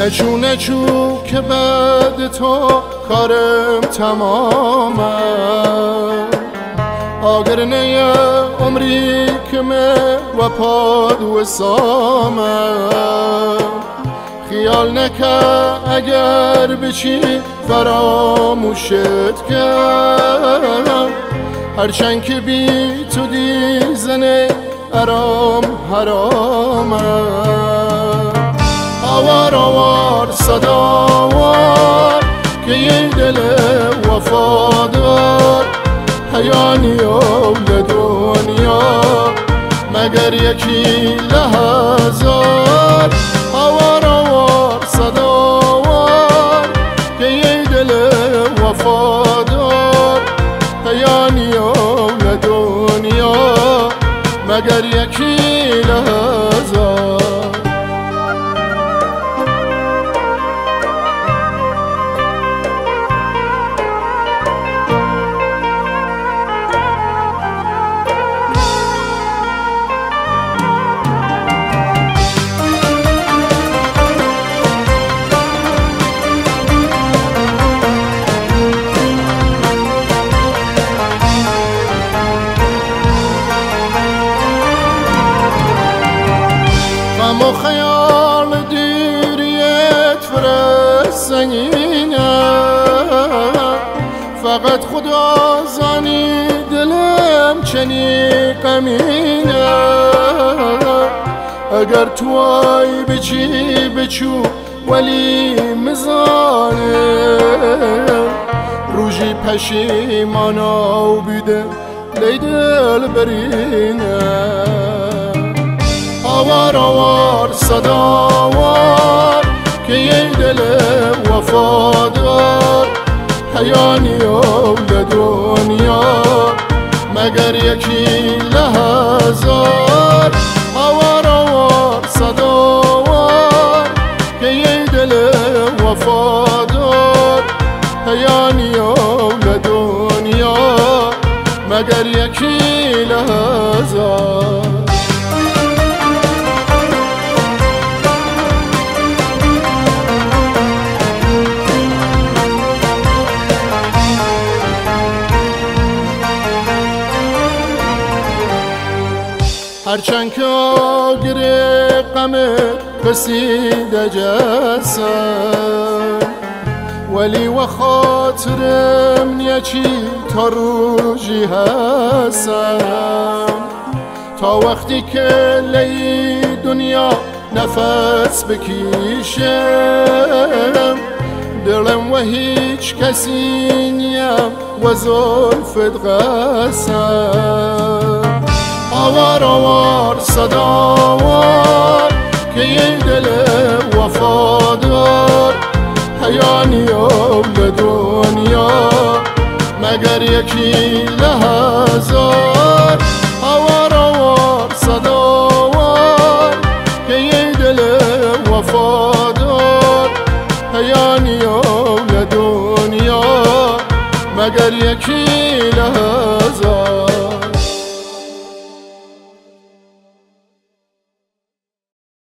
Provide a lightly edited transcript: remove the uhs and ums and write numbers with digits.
نچو نچو که بعد تو کارم تمامه آگر نیه عمری که من وپاد و سامه خیال نکه اگر بچی فراموشت کرد هرچند که بی تو دیزنه ارام حرامه آوار آوار صداوار که یه دل وفادار حیانی اول دنیا مگر یکی لحظات آوار آوار صداوار که یه دل وفادار حیانی اول دنیا مگر یکی لحظات غم و خیال دیریت فرست سنگینه فقط خدا زانی دلم چنی غمینه اگر تو آی بچی بچو ولی مزانه روژی پشیمانا و بیده لیدل برینه آوار آوار صداوار که یه دل وفادار حیانی اول دنیا مگر یکی لحظات آوار آوار صداوار که یه دل وفادار حیانی اول دنیا مگر یکی لحظات هرچند که آگر غمت رسیده جسم ولی و خاطرم نیچی تا روزی هستم تا وقتی که لی دنیا نفس بکیشم دلم و هیچ کسی نیم و زلفت قسم آوار آوار صداوار که یه دل وفادار حیانی اول دنیا مگر یکی لحظات آوار آوار صداوار که یه دل وفادار حیانی اول دنیا مگر یکی لحظات